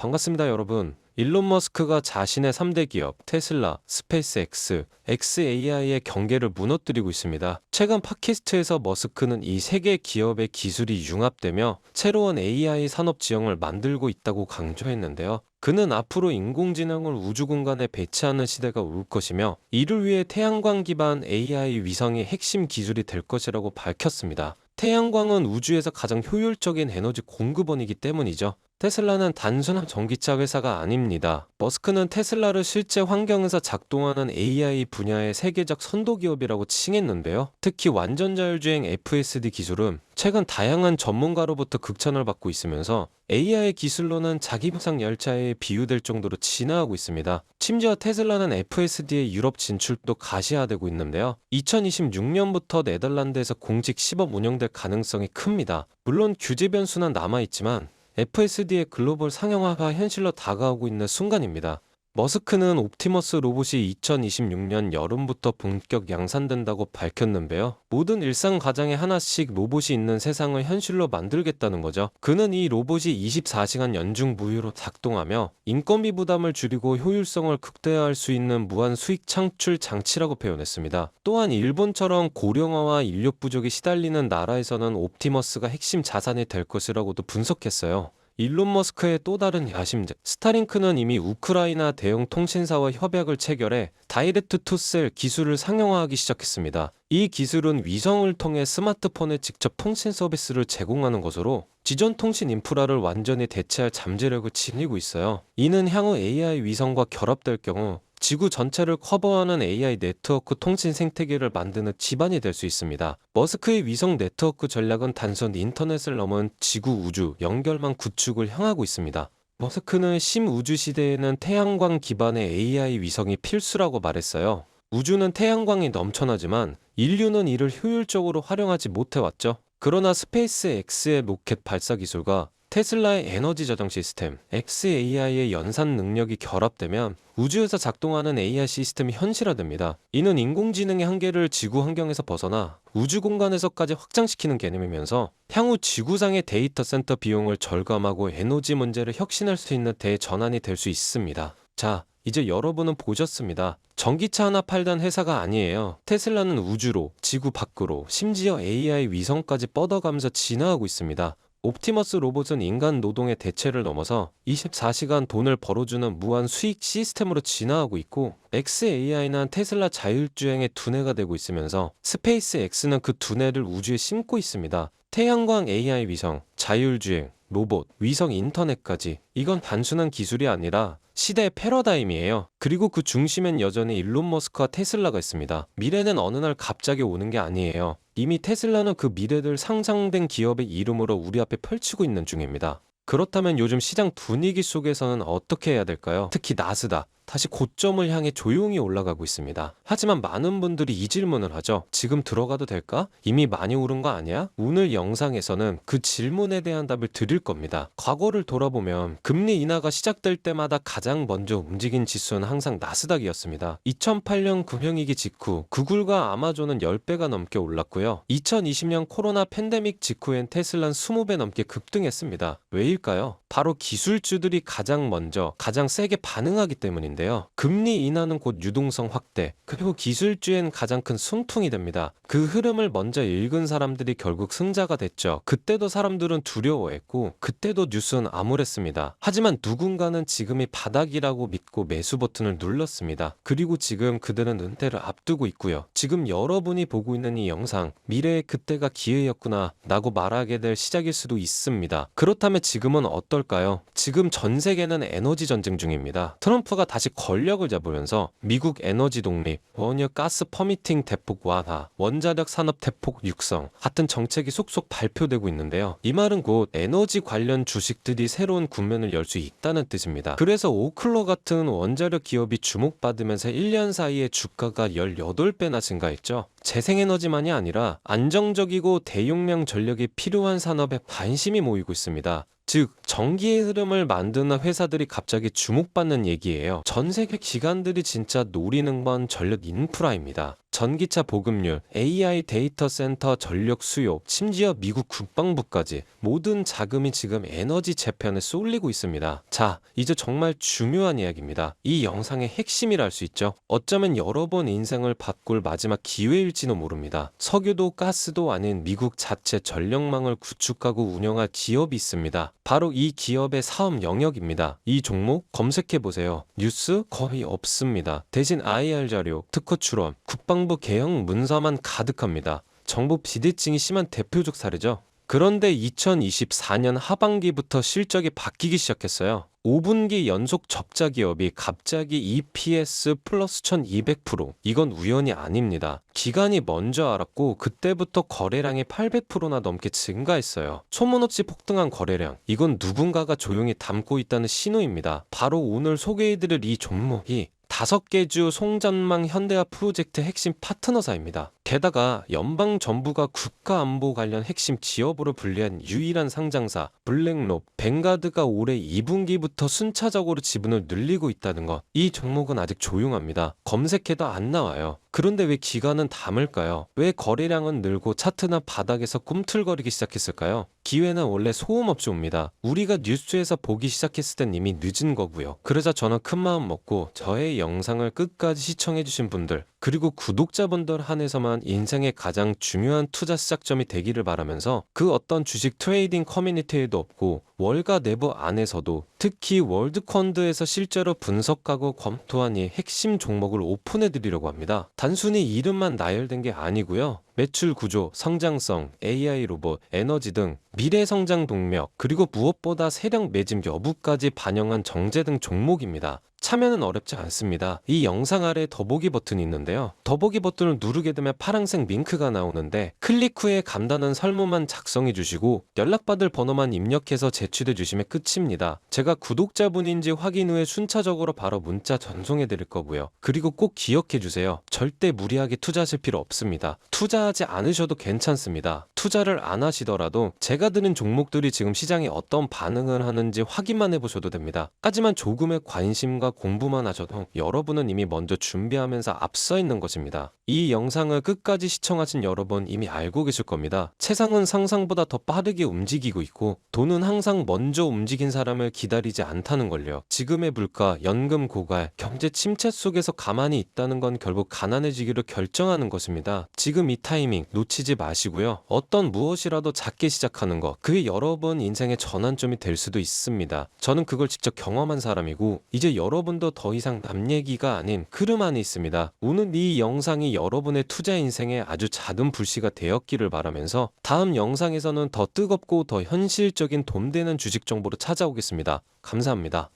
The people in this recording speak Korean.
반갑습니다, 여러분. 일론 머스크가 자신의 3대 기업 테슬라, 스페이스X, xAI의 경계를 무너뜨리고 있습니다. 최근 팟캐스트에서 머스크는 이 세 개 기업의 기술이 융합되며 새로운 AI 산업 지형을 만들고 있다고 강조했는데요. 그는 앞으로 인공지능을 우주 공간에 배치하는 시대가 올 것이며 이를 위해 태양광 기반 AI 위성이 핵심 기술이 될 것이라고 밝혔습니다. 태양광은 우주에서 가장 효율적인 에너지 공급원이기 때문이죠. 테슬라는 단순한 전기차 회사가 아닙니다. 머스크는 테슬라를 실제 환경에서 작동하는 AI 분야의 세계적 선도 기업이라고 칭했는데요. 특히 완전 자율주행 FSD 기술은 최근 다양한 전문가로부터 극찬을 받고 있으면서 AI 기술로는 자기부상 열차에 비유될 정도로 진화하고 있습니다. 심지어 테슬라는 FSD의 유럽 진출도 가시화되고 있는데요. 2026년부터 네덜란드에서 공식 시범 운영될 가능성이 큽니다. 물론 규제 변수는 남아있지만 FSD의 글로벌 상용화가 현실로 다가오고 있는 순간입니다. 머스크는 옵티머스 로봇이 2026년 여름부터 본격 양산된다고 밝혔는데요. 모든 일상 가정에 하나씩 로봇이 있는 세상을 현실로 만들겠다는 거죠. 그는 이 로봇이 24시간 연중 무휴로 작동하며 인건비 부담을 줄이고 효율성을 극대화할 수 있는 무한 수익 창출 장치라고 표현했습니다. 또한 일본처럼 고령화와 인력 부족이 시달리는 나라에서는 옵티머스가 핵심 자산이 될 것이라고도 분석했어요. 일론 머스크의 또 다른 야심작 스타링크는 이미 우크라이나 대형 통신사와 협약을 체결해 다이렉트 투 셀 기술을 상용화하기 시작했습니다. 이 기술은 위성을 통해 스마트폰에 직접 통신 서비스를 제공하는 것으로 기존 통신 인프라를 완전히 대체할 잠재력을 지니고 있어요. 이는 향후 AI 위성과 결합될 경우 지구 전체를 커버하는 AI 네트워크 통신 생태계를 만드는 기반이 될 수 있습니다. 머스크의 위성 네트워크 전략은 단순 인터넷을 넘은 지구 우주 연결망 구축을 향하고 있습니다. 머스크는 심우주 시대에는 태양광 기반의 AI 위성이 필수라고 말했어요. 우주는 태양광이 넘쳐나지만 인류는 이를 효율적으로 활용하지 못해왔죠. 그러나 스페이스 X의 로켓 발사 기술과 테슬라의 에너지 저장 시스템, xAI의 연산 능력이 결합되면 우주에서 작동하는 AI 시스템이 현실화됩니다. 이는 인공지능의 한계를 지구 환경에서 벗어나 우주 공간에서까지 확장시키는 개념이면서 향후 지구상의 데이터 센터 비용을 절감하고 에너지 문제를 혁신할 수 있는 대전환이 될 수 있습니다. 자, 이제 여러분은 보셨습니다. 전기차 하나 팔던 회사가 아니에요. 테슬라는 우주로, 지구 밖으로, 심지어 AI 위성까지 뻗어가면서 진화하고 있습니다. 옵티머스 로봇은 인간 노동의 대체를 넘어서 24시간 돈을 벌어주는 무한 수익 시스템으로 진화하고 있고 xAI는 테슬라 자율주행의 두뇌가 되고 있으면서 스페이스 X는 그 두뇌를 우주에 심고 있습니다. 태양광 AI 위성, 자율주행, 로봇, 위성 인터넷까지 이건 단순한 기술이 아니라 시대의 패러다임이에요. 그리고 그 중심엔 여전히 일론 머스크와 테슬라가 있습니다. 미래는 어느 날 갑자기 오는 게 아니에요. 이미 테슬라는 그 미래를 상장된 기업의 이름으로 우리 앞에 펼치고 있는 중입니다. 그렇다면 요즘 시장 분위기 속에서는 어떻게 해야 될까요? 특히 나스닥 다시 고점을 향해 조용히 올라가고 있습니다. 하지만 많은 분들이 이 질문을 하죠. 지금 들어가도 될까? 이미 많이 오른 거 아니야? 오늘 영상에서는 그 질문에 대한 답을 드릴 겁니다. 과거를 돌아보면 금리 인하가 시작될 때마다 가장 먼저 움직인 지수는 항상 나스닥이었습니다. 2008년 금융위기 직후 구글과 아마존은 10배가 넘게 올랐고요. 2020년 코로나 팬데믹 직후엔 테슬라는 20배 넘게 급등했습니다. 왜일까요? 바로 기술주들이 가장 먼저 가장 세게 반응하기 때문입니다. 금리 인하는 곧 유동성 확대, 그리고 기술주엔 가장 큰 숨통이 됩니다. 그 흐름을 먼저 읽은 사람들이 결국 승자가 됐죠. 그때도 사람들은 두려워했고 그때도 뉴스는 암울했습니다. 하지만 누군가는 지금이 바닥이라고 믿고 매수 버튼을 눌렀습니다. 그리고 지금 그들은 은퇴를 앞두고 있고요. 지금 여러분이 보고 있는 이 영상, 미래의 그때가 기회였구나 라고 말하게 될 시작일 수도 있습니다. 그렇다면 지금은 어떨까요? 지금 전 세계는 에너지 전쟁 중입니다. 트럼프가 다시 권력을 잡으면서 미국 에너지 독립, 원유 가스 퍼미팅 대폭 완화, 원자력 산업 대폭 육성 같은 정책이 속속 발표되고 있는데요. 이 말은 곧 에너지 관련 주식들이 새로운 국면을 열 수 있다는 뜻입니다. 그래서 오클로 같은 원자력 기업이 주목받으면서 1년 사이에 주가가 18배나 증가했죠. 재생에너지만이 아니라 안정적이고 대용량 전력이 필요한 산업에 관심이 모이고 있습니다. 즉 전기의 흐름을 만드는 회사들이 갑자기 주목받는 얘기예요. 전 세계 기관들이 진짜 노리는 건 전력 인프라입니다. 전기차 보급률, AI 데이터 센터 전력 수요, 심지어 미국 국방부까지 모든 자금이 지금 에너지 재편에 쏠리고 있습니다. 자, 이제 정말 중요한 이야기입니다. 이 영상의 핵심이라 할 수 있죠. 어쩌면 여러 번 인생을 바꿀 마지막 기회일지도 모릅니다. 석유도 가스도 아닌 미국 자체 전력망을 구축하고 운영할 기업이 있습니다. 바로 이 기업의 사업 영역입니다. 이 종목 검색해보세요. 뉴스 거의 없습니다. 대신 IR 자료, 특허 출원, 국방부 개혁 문서만 가득합니다. 정부 비대칭이 심한 대표적 사례죠. 그런데 2024년 하반기부터 실적이 바뀌기 시작했어요. 5분기 연속 적자 기업이 갑자기 EPS 플러스 1200%. 이건 우연이 아닙니다. 기관이 먼저 알았고 그때부터 거래량이 800%나 넘게 증가했어요. 소문없이 폭등한 거래량. 이건 누군가가 조용히 담고 있다는 신호입니다. 바로 오늘 소개해드릴 이 종목이 5개 주 송전망 현대화 프로젝트 핵심 파트너사입니다. 게다가 연방정부가 국가안보 관련 핵심 지역으로 분류한 유일한 상장사 블랙록, 뱅가드가 올해 2분기부터 순차적으로 지분을 늘리고 있다는 것. 이 종목은 아직 조용합니다. 검색해도 안 나와요. 그런데 왜 기관은 담을까요? 왜 거래량은 늘고 차트나 바닥에서 꿈틀거리기 시작했을까요? 기회는 원래 소음 없이 옵니다. 우리가 뉴스에서 보기 시작했을 땐 이미 늦은 거고요. 그러자 저는 큰 마음 먹고 저의 영상을 끝까지 시청해주신 분들, 그리고 구독자분들 한해서만 인생의 가장 중요한 투자 시작점이 되기를 바라면서 그 어떤 주식 트레이딩 커뮤니티에도 없고 월가 내부 안에서도 특히 월드펀드에서 실제로 분석하고 검토한 이 핵심 종목을 오픈해드리려고 합니다. 단순히 이름만 나열된 게 아니고요. 매출 구조, 성장성, AI 로봇, 에너지 등 미래 성장 동력, 그리고 무엇보다 세력 매집 여부까지 반영한 정제 등 종목입니다. 참여는 어렵지 않습니다. 이 영상 아래 더보기 버튼이 있는데요. 더보기 버튼을 누르게 되면 파란색 링크가 나오는데 클릭 후에 간단한 설문만 작성해 주시고 연락받을 번호만 입력해서 제출해 주시면 끝입니다. 제가 구독자분인지 확인 후에 순차적으로 바로 문자 전송해 드릴 거고요. 그리고 꼭 기억해 주세요. 절대 무리하게 투자하실 필요 없습니다. 투자하지 않으셔도 괜찮습니다. 투자를 안 하시더라도 제가 드는 종목들이 지금 시장에 어떤 반응을 하는지 확인만 해보셔도 됩니다. 하지만 조금의 관심과 공부만 하셔도 여러분은 이미 먼저 준비하면서 앞서 있는 것입니다. 이 영상을 끝까지 시청하신 여러분 이미 알고 계실 겁니다. 세상은 상상보다 더 빠르게 움직이고 있고 돈은 항상 먼저 움직인 사람을 기다리지 않다는 걸요. 지금의 물가, 연금 고갈, 경제 침체 속에서 가만히 있다는 건 결국 가난해지기로 결정하는 것입니다. 지금 이 타이밍 놓치지 마시고요. 어떤 무엇이라도 작게 시작하는 것, 그게 여러분 인생의 전환점이 될 수도 있습니다. 저는 그걸 직접 경험한 사람이고 이제 여러분도 더 이상 남 얘기가 아닌 흐름 안에 있습니다. 오늘 이 영상이 여러분의 투자 인생에 아주 작은 불씨가 되었기를 바라면서 다음 영상에서는 더 뜨겁고 더 현실적인 돈 되는 주식 정보로 찾아오겠습니다. 감사합니다.